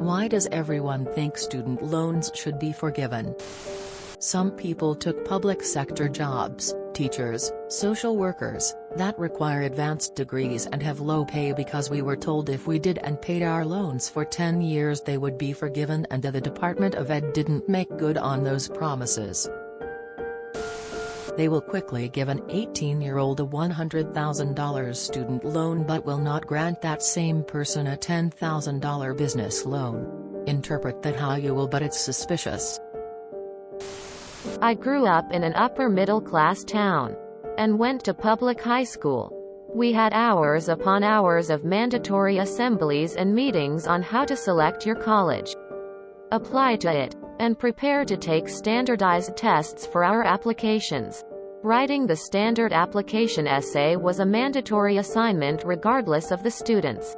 Why does everyone think student loans should be forgiven? Some people took public sector jobs, teachers, social workers, that require advanced degrees and have low pay because we were told if we did and paid our loans for 10 years they would be forgiven, and the Department of Ed didn't make good on those promises. They will quickly give an 18-year-old a $100,000 student loan but will not grant that same person a $10,000 business loan. Interpret that how you will, but it's suspicious. I grew up in an upper-middle-class town and went to public high school. We had hours upon hours of mandatory assemblies and meetings on how to select your college, apply to it, and prepare to take standardized tests for our applications. Writing the standard application essay was a mandatory assignment regardless of the student's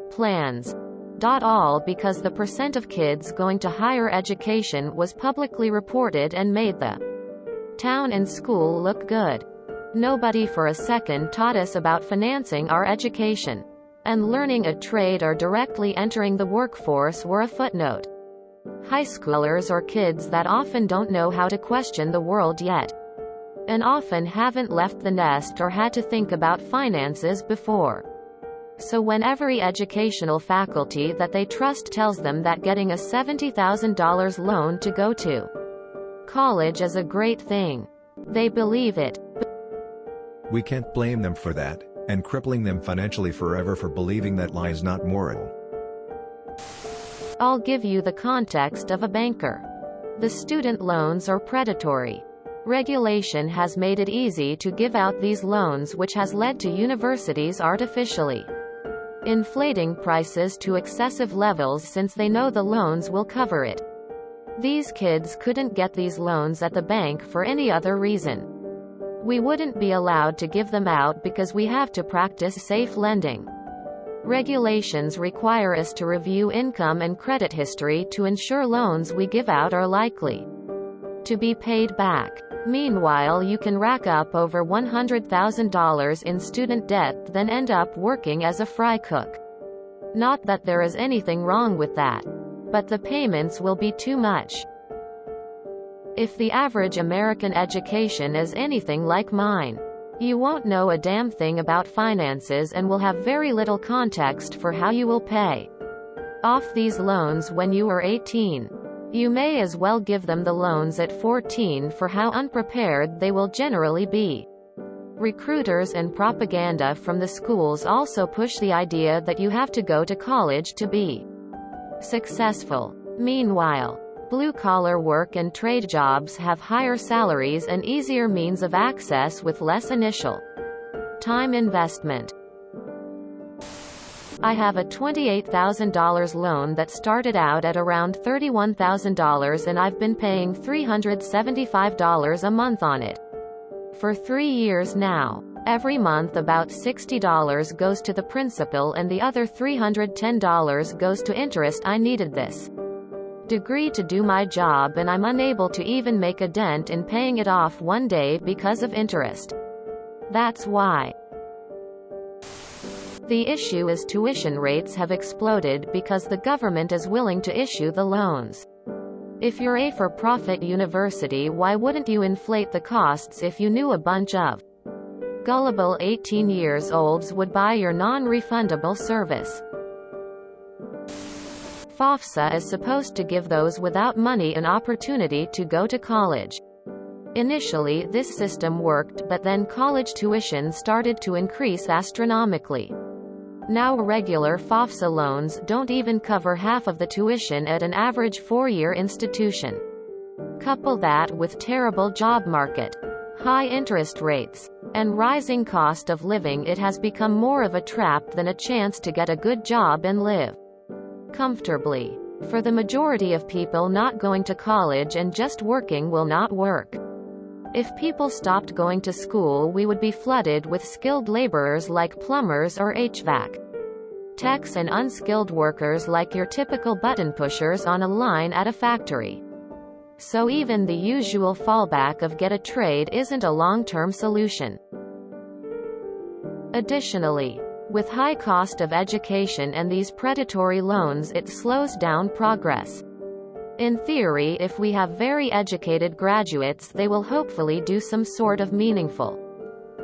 plans. All because the percent of kids going to higher education was publicly reported and made the town and school look good. Nobody for a second taught us about financing our education. And learning a trade or directly entering the workforce were a footnote. High schoolers or kids that often don't know how to question the world yet, and often haven't left the nest or had to think about finances before. So when every educational faculty that they trust tells them that getting a $70,000 loan to go to college is a great thing, they believe it. We can't blame them for that, and crippling them financially forever for believing that lie is not moral. I'll give you the context of a banker. The student loans are predatory. Regulation has made it easy to give out these loans, which has led to universities artificially inflating prices to excessive levels since they know the loans will cover it. These kids couldn't get these loans at the bank for any other reason. We wouldn't be allowed to give them out because we have to practice safe lending. Regulations require us to review income and credit history to ensure loans we give out are likely to be paid back. Meanwhile, you can rack up over $100,000 in student debt, then end up working as a fry cook. Not that there is anything wrong with that, but the payments will be too much. If the average American education is anything like mine, you won't know a damn thing about finances and will have very little context for how you will pay off these loans when you are 18. You may as well give them the loans at 14 for how unprepared they will generally be. Recruiters and propaganda from the schools also push the idea that you have to go to college to be successful. Meanwhile, blue-collar work and trade jobs have higher salaries and easier means of access with less initial time investment. I have a $28,000 loan that started out at around $31,000 and I've been paying $375 a month on it for 3 years now. Every month about $60 goes to the principal and the other $310 goes to interest. I needed this degree to do my job and I'm unable to even make a dent in paying it off one day because of interest. That's why. The issue is tuition rates have exploded because the government is willing to issue the loans. If you're a for-profit university, why wouldn't you inflate the costs if you knew a bunch of gullible 18-year-olds would buy your non-refundable service? FOFSA is supposed to give those without money an opportunity to go to college. Initially, this system worked, but then college tuition started to increase astronomically. Now regular FOFSA loans don't even cover half of the tuition at an average 4-year institution. Couple that with terrible job market, high interest rates, and rising cost of living, it has become more of a trap than a chance to get a good job and live comfortably. For the majority of people, not going to college and just working will not work. If people stopped going to school, we would be flooded with skilled laborers like plumbers or HVAC techs and unskilled workers like your typical button pushers on a line at a factory. So even the usual fallback of get a trade isn't a long-term solution. Additionally, With high cost of education and these predatory loans, it slows down progress. In theory, if we have very educated graduates, they will hopefully do some sort of meaningful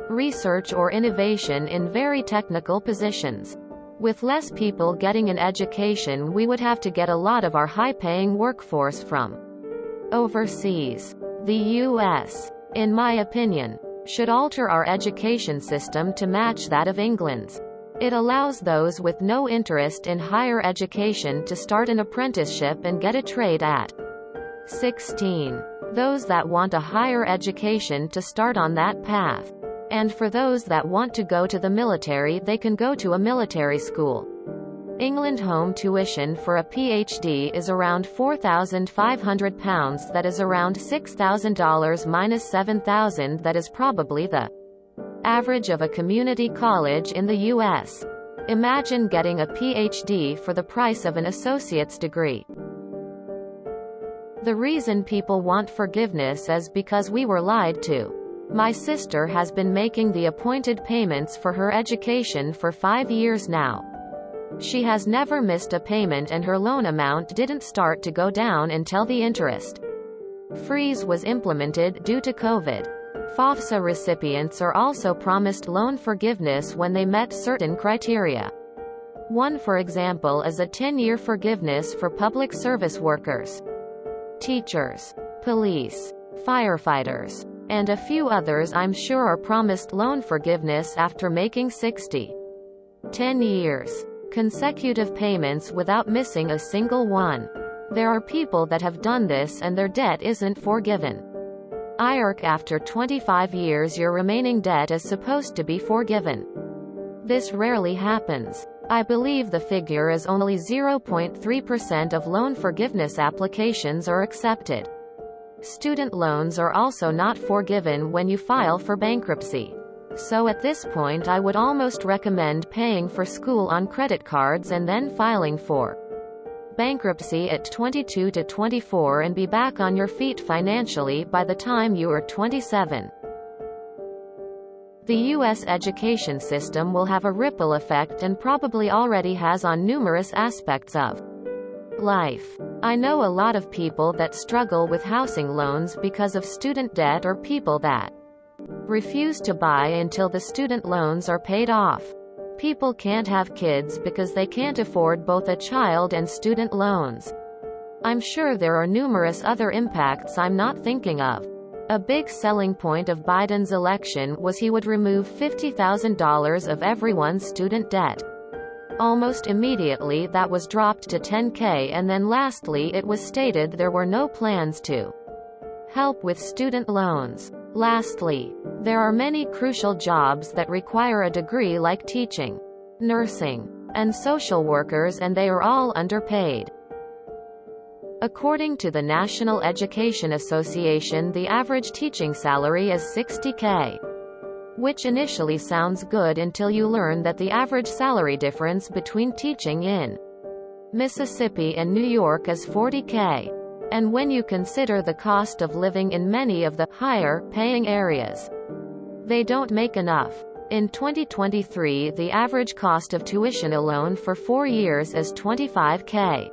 research or innovation in very technical positions. With less people getting an education, we would have to get a lot of our high-paying workforce from overseas. The U.S., in my opinion, should alter our education system to match that of England's. It allows those with no interest in higher education to start an apprenticeship and get a trade at 16. Those that want a higher education to start on that path. And for those that want to go to the military, they can go to a military school. England home tuition for a PhD is around £4,500, that is around $6,000 minus $7,000, that is probably the average of a community college in the US. Imagine getting a PhD for the price of an associate's degree. The reason people want forgiveness is because we were lied to. My sister has been making the appointed payments for her education for 5 years now. She has never missed a payment, and her loan amount didn't start to go down until the interest freeze was implemented due to COVID. FOFSA recipients are also promised loan forgiveness when they met certain criteria. One, for example, is a 10-year forgiveness for public service workers, teachers, police, firefighters, and a few others I'm sure are promised loan forgiveness after making 10 years. Consecutive payments without missing a single one. There are people that have done this and their debt isn't forgiven. IRC, after 25 years your remaining debt is supposed to be forgiven. This rarely happens. I believe the figure is only 0.3% of loan forgiveness applications are accepted. Student loans are also not forgiven when you file for bankruptcy. So at this point I would almost recommend paying for school on credit cards and then filing for bankruptcy at 22 to 24 and be back on your feet financially by the time you are 27. The U.S. education system will have a ripple effect, and probably already has, on numerous aspects of life. I know a lot of people that struggle with housing loans because of student debt, or people that refuse to buy until the student loans are paid off. People can't have kids because they can't afford both a child and student loans. I'm sure there are numerous other impacts I'm not thinking of. A big selling point of Biden's election was he would remove $50,000 of everyone's student debt. Almost immediately that was dropped to $10,000, and then lastly it was stated there were no plans to help with student loans. Lastly, there are many crucial jobs that require a degree like teaching, nursing, and social workers, and they are all underpaid. According to the National Education Association, the average teaching salary is $60,000. Which initially sounds good until you learn that the average salary difference between teaching in Mississippi and New York is $40,000. And when you consider the cost of living in many of the higher-paying areas, they don't make enough. In 2023, the average cost of tuition alone for 4 years is $25,000.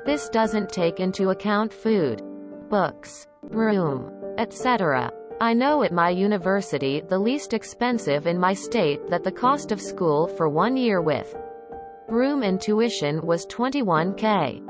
This doesn't take into account food, books, room, etc. I know at my university, the least expensive in my state, that the cost of school for 1 year with room and tuition was $21,000.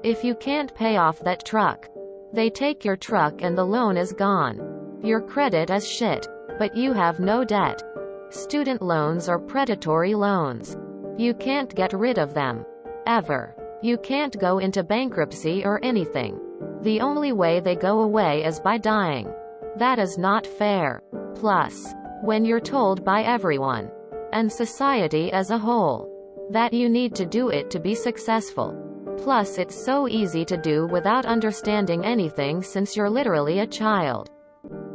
If you can't pay off that truck, they take your truck and the loan is gone. Your credit is shit, but you have no debt. Student loans are predatory loans. You can't get rid of them. Ever. You can't go into bankruptcy or anything. The only way they go away is by dying. That is not fair. Plus, when you're told by everyone, and society as a whole, that you need to do it to be successful. Plus it's so easy to do without understanding anything since you're literally a child.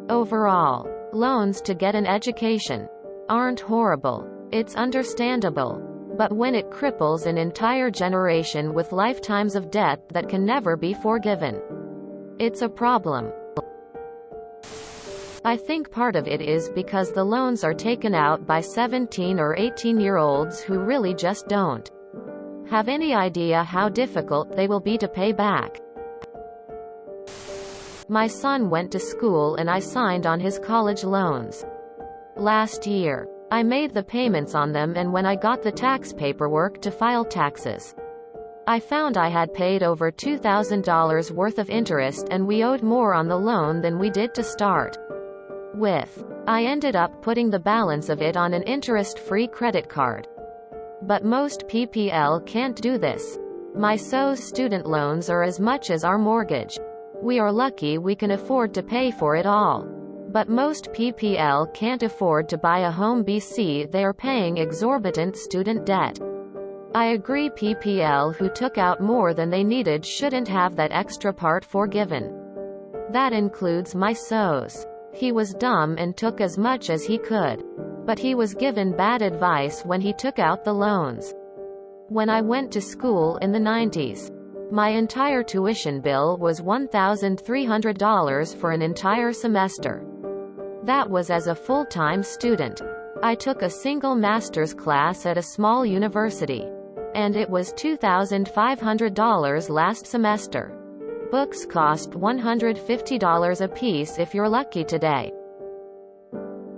Overall, loans to get an education aren't horrible. It's understandable. But when it cripples an entire generation with lifetimes of debt that can never be forgiven, it's a problem. I think part of it is because the loans are taken out by 17 or 18-year-olds who really just don't have any idea how difficult they will be to pay back. My son went to school and I signed on his college loans. Last year, I made the payments on them, and when I got the tax paperwork to file taxes, I found I had paid over $2,000 worth of interest, and we owed more on the loan than we did to start with. I ended up putting the balance of it on an interest-free credit card. But most PPL can't do this. My SO's student loans are as much as our mortgage. We are lucky we can afford to pay for it all. But most PPL can't afford to buy a home BC. They are paying exorbitant student debt. I agree PPL who took out more than they needed shouldn't have that extra part forgiven. That includes my SO's. He was dumb and took as much as he could. But he was given bad advice when he took out the loans. When I went to school in the 90s, my entire tuition bill was $1,300 for an entire semester. That was as a full-time student. I took a single master's class at a small university, and it was $2,500 last semester. Books cost $150 a piece if you're lucky today.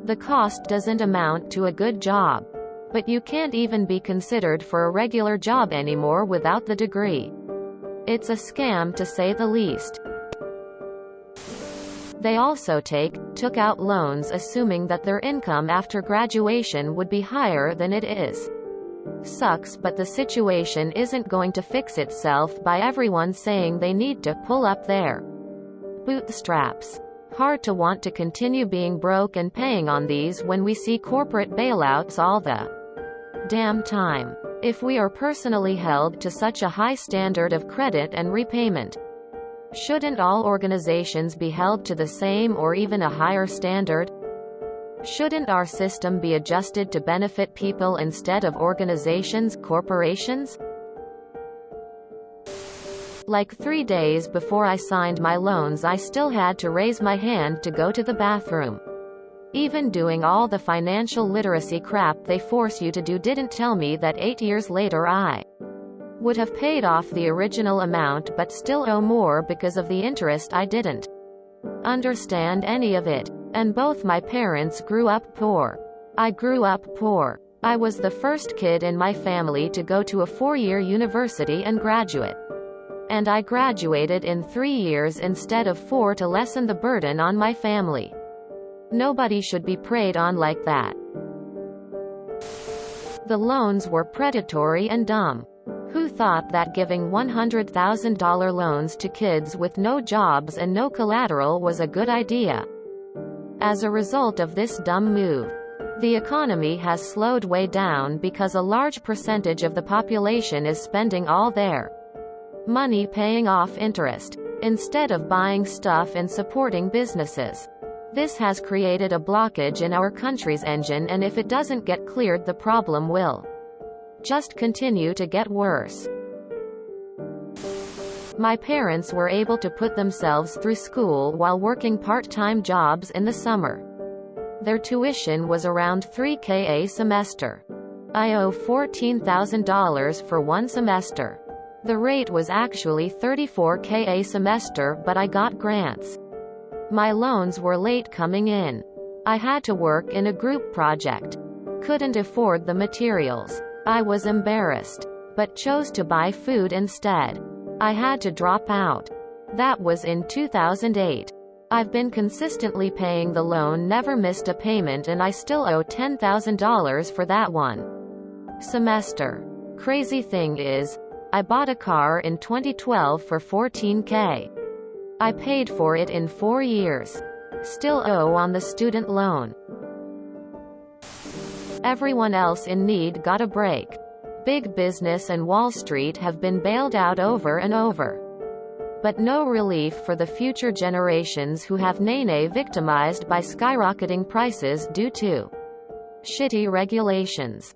The cost doesn't amount to a good job. But you can't even be considered for a regular job anymore without the degree. It's a scam to say the least. They also took out loans assuming that their income after graduation would be higher than it is. Sucks, but the situation isn't going to fix itself by everyone saying they need to pull up their bootstraps. Hard to want to continue being broke and paying on these when we see corporate bailouts all the damn time. If we are personally held to such a high standard of credit and repayment, shouldn't all organizations be held to the same or even a higher standard? Shouldn't our system be adjusted to benefit people instead of organizations, corporations? Like 3 days before I signed my loans, I still had to raise my hand to go to the bathroom. Even doing all the financial literacy crap they force you to do didn't tell me that 8 years later I would have paid off the original amount but still owe more because of the interest. I didn't understand any of it. And both my parents grew up poor. I grew up poor. I was the first kid in my family to go to a 4-year university and graduate. And I graduated in 3 years instead of 4 to lessen the burden on my family. Nobody should be preyed on like that. The loans were predatory and dumb. Who thought that giving $100,000 loans to kids with no jobs and no collateral was a good idea? As a result of this dumb move, the economy has slowed way down because a large percentage of the population is spending all their money paying off interest, instead of buying stuff and supporting businesses. This has created a blockage in our country's engine, and if it doesn't get cleared, the problem will just continue to get worse. My parents were able to put themselves through school while working part-time jobs in the summer. Their tuition was around $3,000 a semester. I owe $14,000 for one semester. The rate was actually $34,000 a semester, but I got grants. My loans were late coming in. I had to work in a group project. Couldn't afford the materials. I was embarrassed, but chose to buy food instead. I had to drop out. That was in 2008. I've been consistently paying the loan, never missed a payment, and I still owe $10,000 for that one semester. Crazy thing is, I bought a car in 2012 for $14,000. I paid for it in 4 years. Still owe on the student loan. Everyone else in need got a break. Big business and Wall Street have been bailed out over and over. But no relief for the future generations who have nene victimized by skyrocketing prices due to shitty regulations.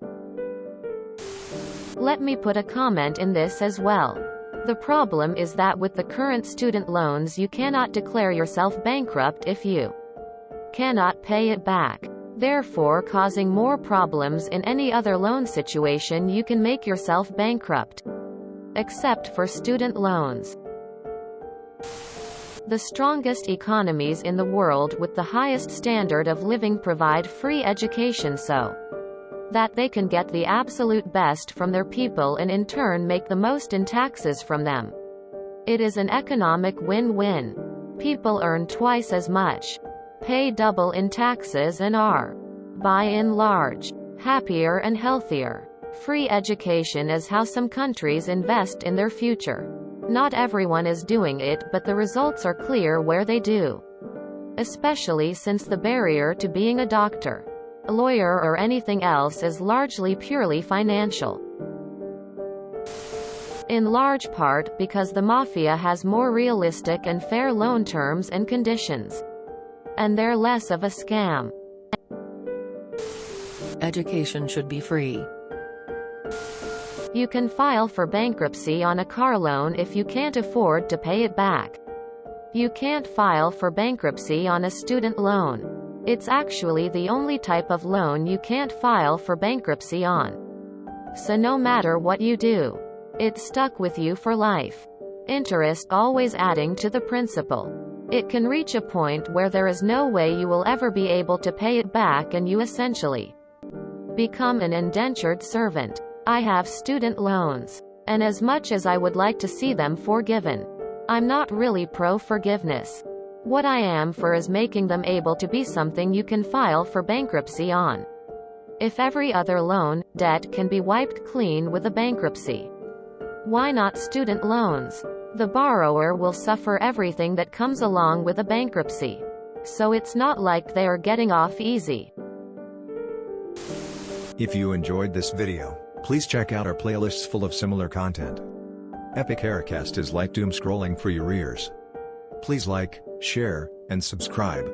Let me put a comment in this as well. The problem is that with the current student loans, you cannot declare yourself bankrupt if you cannot pay it back, therefore causing more problems in any other loan situation. You can make yourself bankrupt. Except for student loans. The strongest economies in the world with the highest standard of living provide free education so that they can get the absolute best from their people and in turn make the most in taxes from them. It is an economic win-win. People earn twice as much, pay double in taxes and are, by and large, happier and healthier. Free education is how some countries invest in their future. Not everyone is doing it, but the results are clear where they do. Especially since the barrier to being a doctor, a lawyer or anything else is largely purely financial. In large part because the mafia has more realistic and fair loan terms and conditions. And they're less of a scam. Education should be free. You can file for bankruptcy on a car loan if you can't afford to pay it back. You can't file for bankruptcy on a student loan. It's actually the only type of loan you can't file for bankruptcy on. So no matter what you do, it's stuck with you for life. Interest always adding to the principal. It can reach a point where there is no way you will ever be able to pay it back and you essentially become an indentured servant. I have student loans. And as much as I would like to see them forgiven, I'm not really pro-forgiveness. What I am for is making them able to be something you can file for bankruptcy on. If every other loan, debt can be wiped clean with a bankruptcy, why not student loans? The borrower will suffer everything that comes along with a bankruptcy. So it's not like they are getting off easy. If you enjoyed this video, please check out our playlists full of similar content. Epic Haircast is like doom scrolling for your ears. Please like, share, and subscribe.